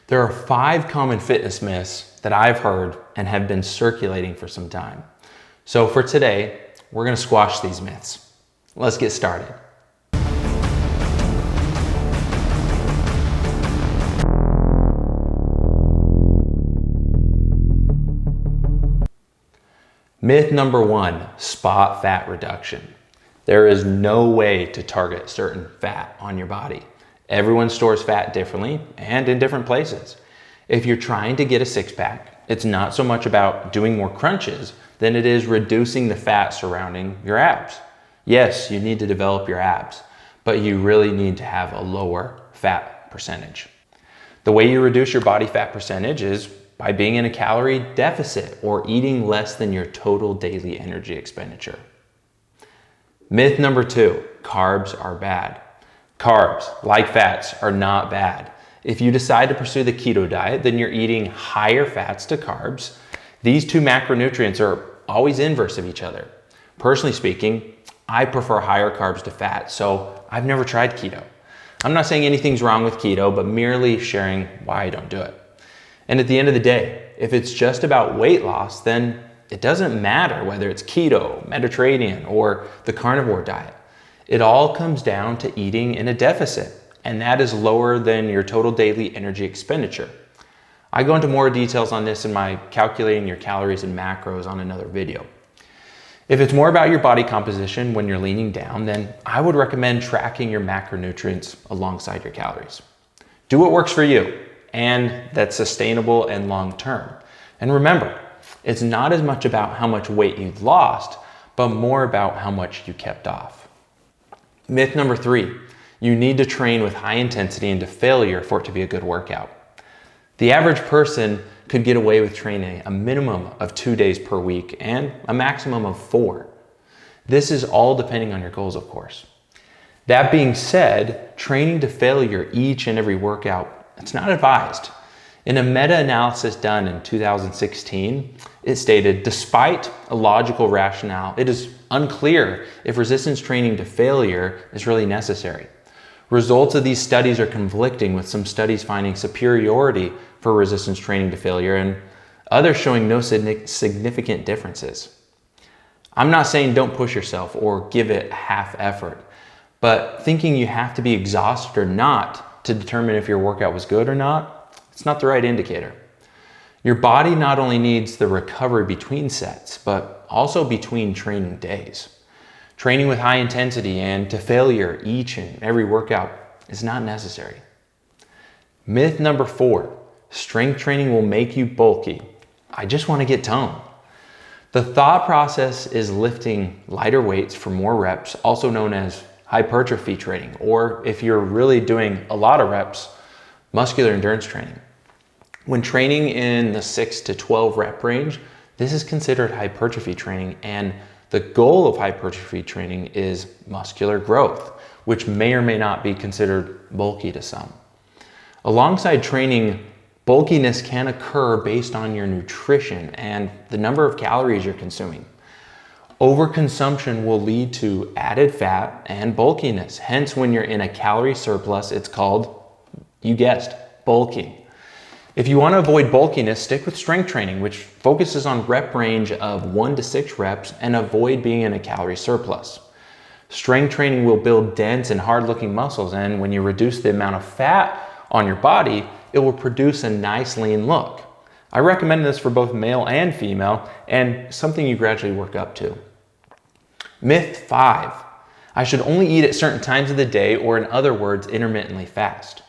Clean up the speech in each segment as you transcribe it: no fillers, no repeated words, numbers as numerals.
There are 5 common fitness myths that I've heard and have been circulating for some time. So for today, we're going to squash these myths. Let's get started. Myth number 1, spot fat reduction. There is no way to target certain fat on your body. Everyone stores fat differently and in different places. If you're trying to get a six-pack, it's not so much about doing more crunches than it is reducing the fat surrounding your abs. Yes, you need to develop your abs, but you really need to have a lower fat percentage. The way you reduce your body fat percentage is by being in a calorie deficit or eating less than your total daily energy expenditure. Myth number 2, carbs are bad. Carbs, like fats, are not bad. If you decide to pursue the keto diet, then you're eating higher fats to carbs. These two macronutrients are always inverse of each other. Personally speaking, I prefer higher carbs to fat, so I've never tried keto. I'm not saying anything's wrong with keto, but merely sharing why I don't do it. And at the end of the day, if it's just about weight loss, then it doesn't matter whether it's keto, Mediterranean, or the carnivore diet. It all comes down to eating in a deficit, and that is lower than your total daily energy expenditure. I go into more details on this in my calculating your calories and macros on another video. If it's more about your body composition when you're leaning down, then I would recommend tracking your macronutrients alongside your calories. Do what works for you, and that's sustainable and long-term. And remember, it's not as much about how much weight you've lost, but more about how much you kept off. Myth number 3, you need to train with high intensity into failure for it to be a good workout. The average person could get away with training a minimum of 2 days per week and a maximum of 4. This is all depending on your goals, of course. That being said, training to failure each and every workout, it's not advised. In a meta-analysis done in 2016, it stated, despite a logical rationale, it is unclear if resistance training to failure is really necessary. Results of these studies are conflicting, with some studies finding superiority for resistance training to failure and others showing no significant differences. I'm not saying don't push yourself or give it half effort, but thinking you have to be exhausted or not to determine if your workout was good or not, it's not the right indicator. Your body not only needs the recovery between sets, but also between training days. Training with high intensity and to failure each and every workout is not necessary. Myth number 4, strength training will make you bulky. I just want to get toned. The thought process is lifting lighter weights for more reps, also known as hypertrophy training, or if you're really doing a lot of reps, muscular endurance training. When training in the 6 to 12 rep range, this is considered hypertrophy training, and the goal of hypertrophy training is muscular growth, which may or may not be considered bulky to some. Alongside training, bulkiness can occur based on your nutrition and the number of calories you're consuming. Overconsumption will lead to added fat and bulkiness. Hence, when you're in a calorie surplus, it's called, you guessed, bulking. If you want to avoid bulkiness, stick with strength training, which focuses on rep range of 1 to 6 reps, and avoid being in a calorie surplus. Strength training will build dense and hard-looking muscles, and when you reduce the amount of fat on your body, it will produce a nice lean look. I recommend this for both male and female, and something you gradually work up to. Myth 5, I should only eat at certain times of the day, or in other words, intermittently fast.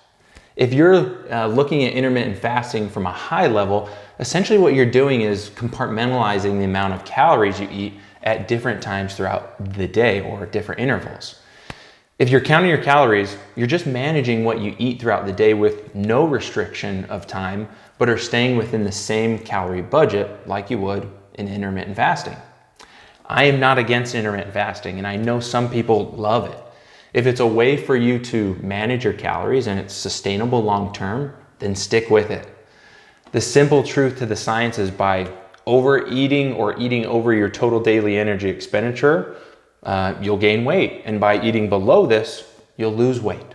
If you're looking at intermittent fasting from a high level, essentially what you're doing is compartmentalizing the amount of calories you eat at different times throughout the day or different intervals. If you're counting your calories, you're just managing what you eat throughout the day with no restriction of time, but are staying within the same calorie budget like you would in intermittent fasting. I am not against intermittent fasting, and I know some people love it. If it's a way for you to manage your calories and it's sustainable long-term, then stick with it. The simple truth to the science is by overeating or eating over your total daily energy expenditure, you'll gain weight. And by eating below this, you'll lose weight.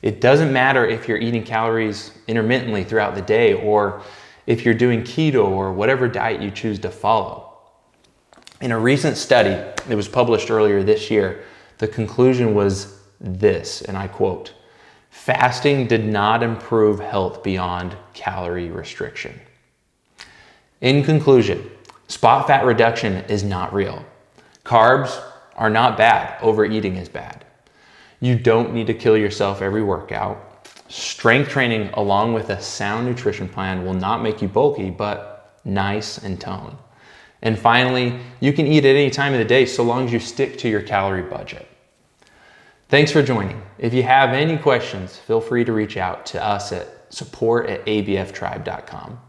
It doesn't matter if you're eating calories intermittently throughout the day or if you're doing keto or whatever diet you choose to follow. In a recent study that was published earlier this year, the conclusion was this, and I quote, "Fasting did not improve health beyond calorie restriction." In conclusion, spot fat reduction is not real. Carbs are not bad. Overeating is bad. You don't need to kill yourself every workout. Strength training along with a sound nutrition plan will not make you bulky, but nice and toned. And finally, you can eat at any time of the day so long as you stick to your calorie budget. Thanks for joining. If you have any questions, feel free to reach out to us at support@abftribe.com.